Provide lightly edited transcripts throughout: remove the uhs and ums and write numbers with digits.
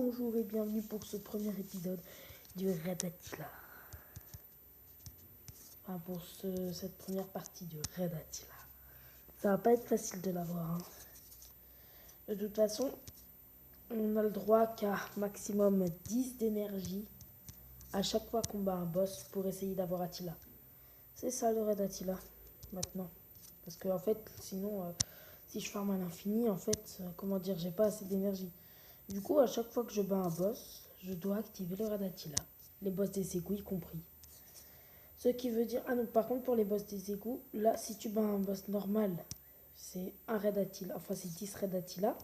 Bonjour et bienvenue pour ce premier épisode du Red Attila. Enfin, pour cette première partie du Red Attila. Ça va pas être facile de l'avoir. Hein. De toute façon, on a le droit qu'à maximum 10 d'énergie à chaque fois qu'on bat un boss pour essayer d'avoir Attila. C'est ça le Red Attila, maintenant. Parce que en fait, sinon, si je farme à l'infini, en fait, comment dire, j'ai pas assez d'énergie. Du coup, à chaque fois que je bats un boss, je dois activer le Red Attila. Les boss des égouts y compris. Ce qui veut dire... Ah non, par contre, pour les boss des égouts, là, si tu bats un boss normal, c'est un Red Attila. Enfin, c'est 10 Red Attila.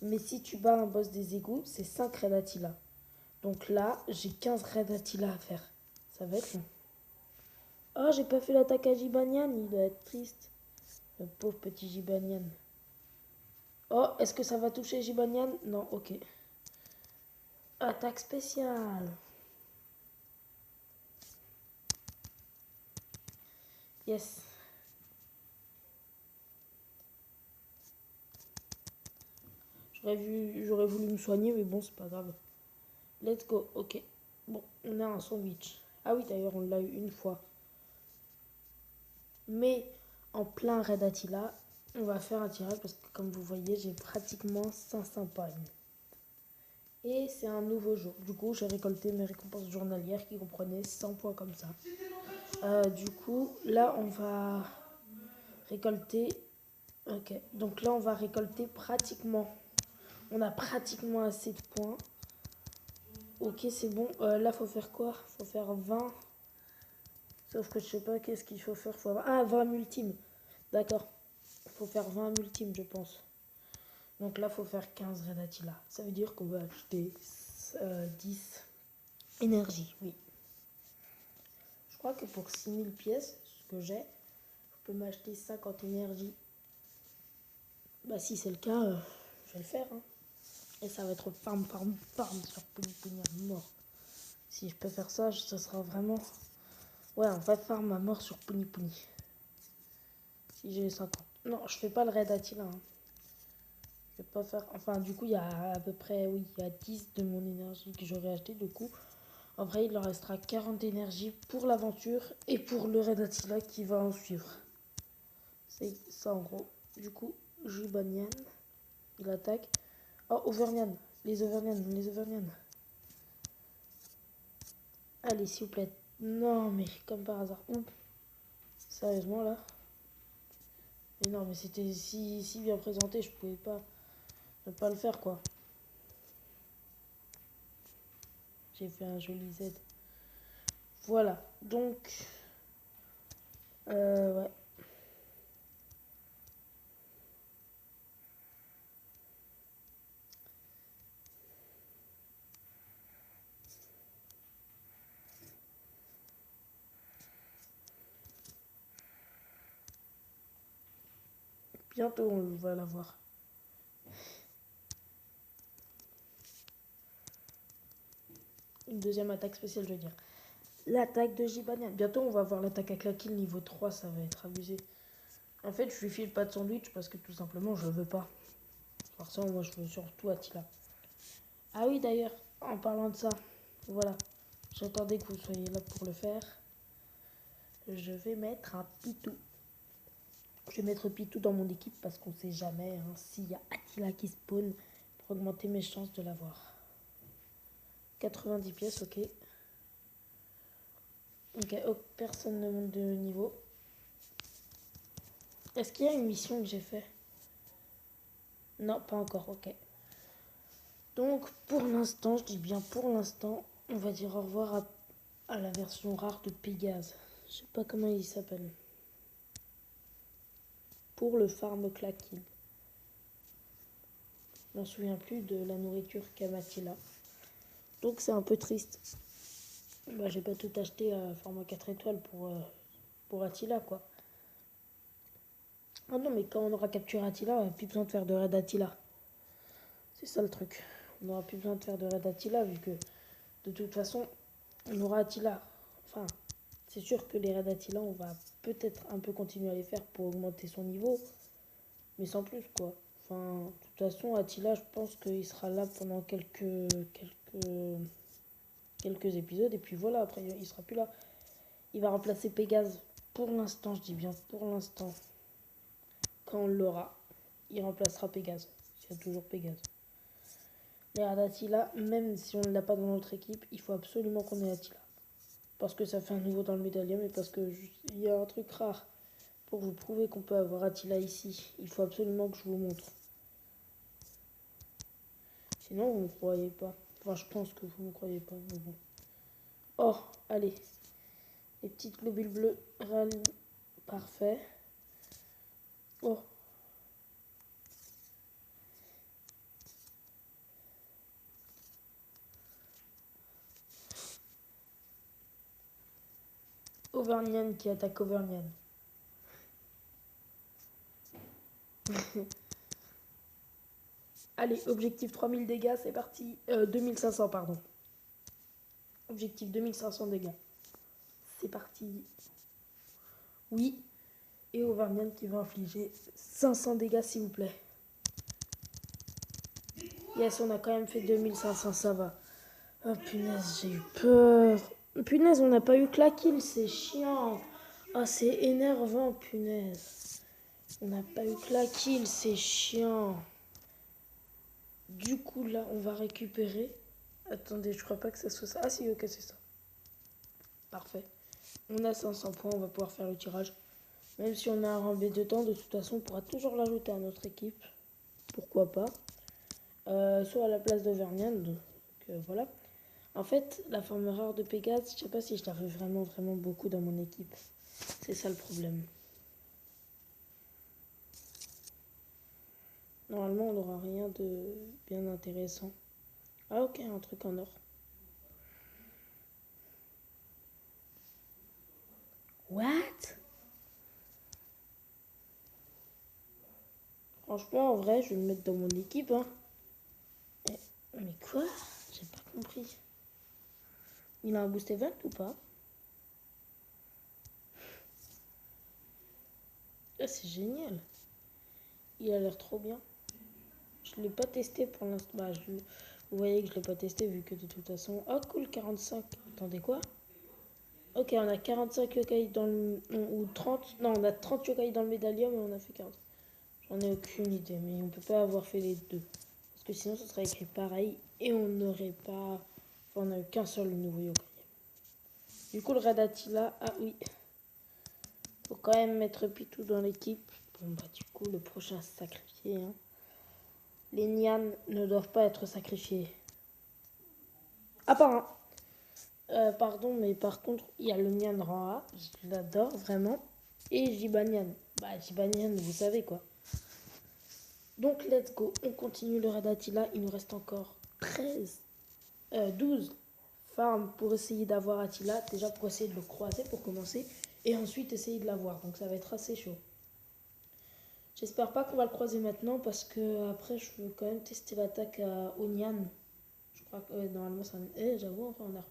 Mais si tu bats un boss des égouts, c'est 5 Red Attila. Donc là, j'ai 15 Red Attila à faire. Ça va être long. Oh, j'ai pas fait l'attaque à Jibanian, il doit être triste. Le pauvre petit Jibanian. Oh, est-ce que ça va toucher Jibanian? Non, ok. Attaque spéciale. Yes. J'aurais voulu me soigner, mais bon, c'est pas grave. Let's go. Ok. Bon, on a un sandwich. Ah oui, d'ailleurs, on l'a eu une fois. Mais en plein Red Attila, on va faire un tirage parce que, comme vous voyez, j'ai pratiquement 500 pagnes. Et c'est un nouveau jour. Du coup, j'ai récolté mes récompenses journalières qui comprenaient 100 points comme ça. Du coup, là, on va récolter... Ok. Donc là, on va récolter pratiquement... On a pratiquement assez de points. Ok, c'est bon. Là, faut faire quoi? Faut faire 20. Sauf que je sais pas qu'est-ce qu'il faut faire. Ah, 20 multimes. D'accord. Faut faire 20 multimes, je pense. Donc là, faut faire 15 Red Attila. Ça veut dire qu'on va acheter 10 énergie, oui. Je crois que pour 6000 pièces, ce que j'ai, je peux m'acheter 50 énergie. Bah si c'est le cas, je vais le faire. Hein. Et ça va être farm sur Pony à mort. Si je peux faire ça, ça sera vraiment... Ouais, on va farm à mort sur Pony. Si j'ai les 50. Non, je fais pas le Red Attila. Hein. Je vais pas faire... Enfin, du coup, il y a à peu près... Oui, il y a 10 de mon énergie que j'aurais acheté. Du coup, en vrai, il leur restera 40 d'énergie pour l'aventure et pour le Red Attila qui va en suivre. C'est ça, en gros. Du coup, Jibanian, il attaque. Oh, Auvergnat. Les Auvergnat. Allez, s'il vous plaît. Non, mais comme par hasard. Sérieusement, là. Mais non, mais c'était si bien présenté, je pouvais pas ne pas le faire, quoi. J'ai fait un joli Z. Voilà, donc... ouais. Bientôt, on va l'avoir. Une deuxième attaque spéciale, je veux dire. L'attaque de Jibanian. Bientôt, on va voir l'attaque à Clakill niveau 3, ça va être abusé. En fait, je lui file pas de sandwich parce que tout simplement, je veux pas. Forcément, moi, je veux surtout Attila. Ah oui, d'ailleurs, en parlant de ça, voilà. J'attendais que vous soyez là pour le faire. Je vais mettre un Pitou. Je vais mettre Pitou dans mon équipe parce qu'on sait jamais hein, s'il y a Attila qui spawn pour augmenter mes chances de l'avoir. 90 pièces, ok. Ok, oh, personne ne monte de niveau. Est-ce qu'il y a une mission que j'ai fait? Non, pas encore, ok. Donc, pour l'instant, je dis bien pour l'instant, on va dire au revoir à la version rare de Pégase. Je sais pas comment il s'appelle. Pour le farm Clakill. Je m'en souviens plus de la nourriture qu'Amatila. Donc c'est un peu triste. Bah, j'ai pas tout acheté à format 4 étoiles pour Attila quoi. Ah non mais quand on aura capturé Attila, on n'aura plus besoin de faire de raid Attila. C'est ça le truc. On n'aura plus besoin de faire de raid Attila vu que de toute façon on aura Attila. Enfin, c'est sûr que les raids Attila on va peut-être un peu continuer à les faire pour augmenter son niveau. Mais sans plus quoi. Enfin, de toute façon, Attila, je pense qu'il sera là pendant quelques épisodes. Et puis voilà, après, il sera plus là. Il va remplacer Pégase. Pour l'instant, je dis bien pour l'instant. Quand on l'aura, il remplacera Pégase. Il y a toujours Pégase. Les rats d'Attila, même si on ne l'a pas dans notre équipe, il faut absolument qu'on ait Attila. Parce que ça fait un nouveau dans le médaillon et parce qu'il y a un truc rare. Pour vous prouver qu'on peut avoir Attila ici, il faut absolument que je vous montre. Sinon, vous ne me croyez pas. Enfin, je pense que vous ne me croyez pas, mais bon. Oh, allez. Les petites globules bleus rallient. Parfait. Oh. Auvergnane qui attaque Auvergnane. Allez, objectif 3000 dégâts, c'est parti. 2500, pardon. Objectif 2500 dégâts. C'est parti. Oui. Et Auvergnane qui va infliger 500 dégâts, s'il vous plaît. Yes, on a quand même fait 2500, ça va. Oh punaise, j'ai eu peur. Punaise, on n'a pas eu que la kill, c'est chiant. Oh, c'est énervant, punaise. On n'a pas eu que la kill, c'est chiant. Du coup, là, on va récupérer. Attendez, je crois pas que ça soit ça. Ah si, ok, c'est ça. Parfait. On a 500 points, on va pouvoir faire le tirage. Même si on a un rang B de temps, de toute façon, on pourra toujours l'ajouter à notre équipe. Pourquoi pas. Soit à la place d'Auvergnane. Donc voilà. En fait, la forme rare de Pégase, je sais pas si je la veux vraiment beaucoup dans mon équipe. C'est ça le problème. Normalement, on n'aura rien de bien intéressant. Ah ok, un truc en or. What? Franchement, en vrai, je vais le mettre dans mon équipe. Hein. Mais quoi? J'ai pas compris. Il a un boost event ou pas? Ah, c'est génial. Il a l'air trop bien. Je l'ai pas testé pour l'instant. Bah, vous voyez que je l'ai pas testé vu que de toute façon... Oh cool, 45. Attendez, quoi? Ok, on a 45 yokai dans le... Ou 30... Non, on a 30 yokai dans le médaillon, mais on a fait 40. J'en ai aucune idée, mais on peut pas avoir fait les deux. Parce que sinon, ce serait écrit pareil. Et on n'aurait pas... Enfin, on n'a eu qu'un seul nouveau yokai. Du coup, le Raid Attila... Ah oui. Faut quand même mettre Pitou dans l'équipe. Bon, bah du coup, le prochain sacrifié. Hein. Les Nyan ne doivent pas être sacrifiés. Ah, pardon, mais par contre, il y a le Nyan rang A. Je l'adore, vraiment. Et Jibanyan. Bah, Jibanyan, vous savez quoi. Donc, let's go. On continue le Raid Attila. Il nous reste encore 12 farms pour essayer d'avoir Attila. Déjà, pour essayer de le croiser, pour commencer. Et ensuite, essayer de l'avoir. Donc, ça va être assez chaud. J'espère pas qu'on va le croiser maintenant parce que après je veux quand même tester l'attaque à Onyan. Je crois que normalement ça... j'avoue, on a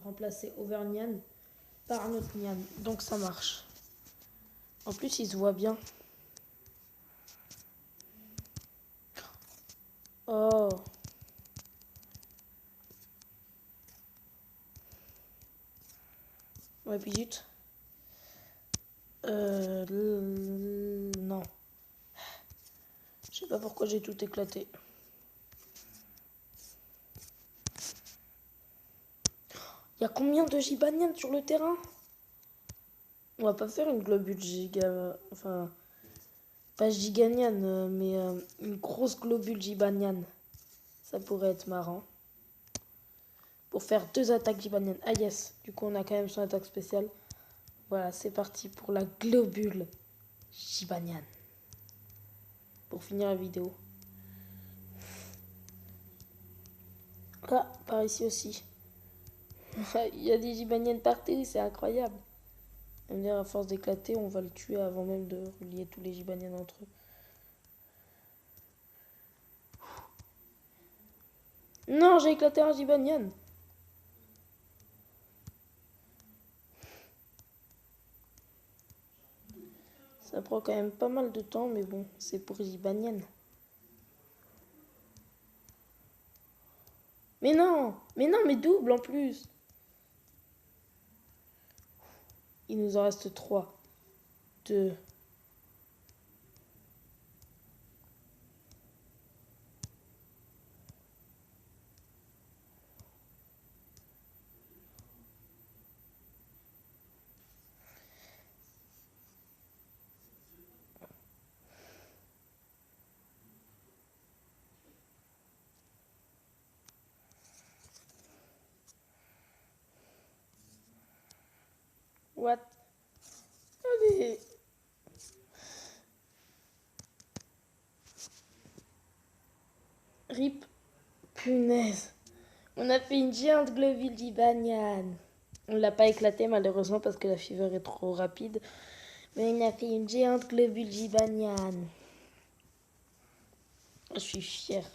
remplacé Auvergnane par notre Nyan. Donc ça marche. En plus il se voit bien. Oh. Ouais puis zut. Non. Je sais pas pourquoi j'ai tout éclaté. Il y a combien de Jibanyan sur le terrain? On va pas faire une globule giga... Enfin... Pas giganian, mais une grosse globule Jibanyan. Ça pourrait être marrant. Pour faire 2 attaques Jibanyan. Ah yes, du coup on a quand même son attaque spéciale. Voilà, c'est parti pour la globule Jibanyan. Pour finir la vidéo. Ah, par ici aussi. Il y a des Jibanyan partout, c'est incroyable. À force d'éclater, on va le tuer avant même de relier tous les Jibanyan entre eux. Non, j'ai éclaté un Jibanyan. Ça prend quand même pas mal de temps, mais bon, c'est pour Jibanyan. Mais non, mais double en plus. Il nous en reste 3, 2. What? Allez. Rip. Punaise. On a fait une géante Globilgy Banyan. On l'a pas éclaté malheureusement parce que la fever est trop rapide. Mais on a fait une géante Globilgy Banyan. Je suis fière.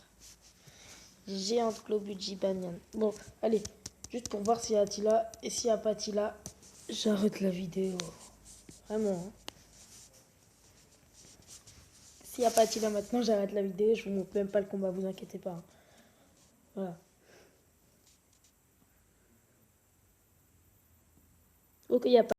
Géante Globilgy Banyan. Bon, allez. Juste pour voir s'il y a Attila. Et s'il n'y a pas Attila, j'arrête la vidéo. Vraiment. Hein. S'il n'y a pas Attila maintenant, j'arrête la vidéo. Je vous montre même pas le combat, vous inquiétez pas. Hein. Voilà. Ok, il n'y a pas.